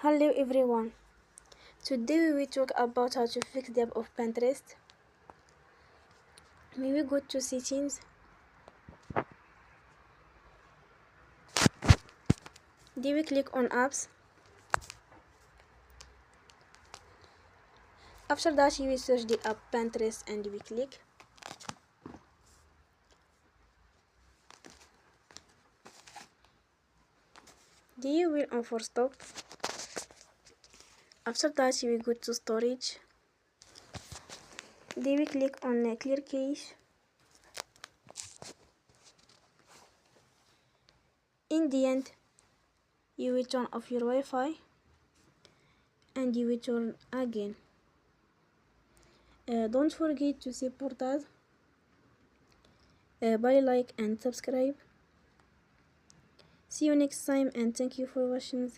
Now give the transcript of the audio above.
Hello everyone. Today we will talk about how to fix the app of Pinterest. We will go to settings. Then we click on apps. After that you will search the app Pinterest and we click. Then you will enforce stop. After that you will go to storage. Then we click on clear cache. In the end, you will turn off your Wi-Fi and you will turn again. Don't forget to support us by like and subscribe. See you next time and thank you for watching.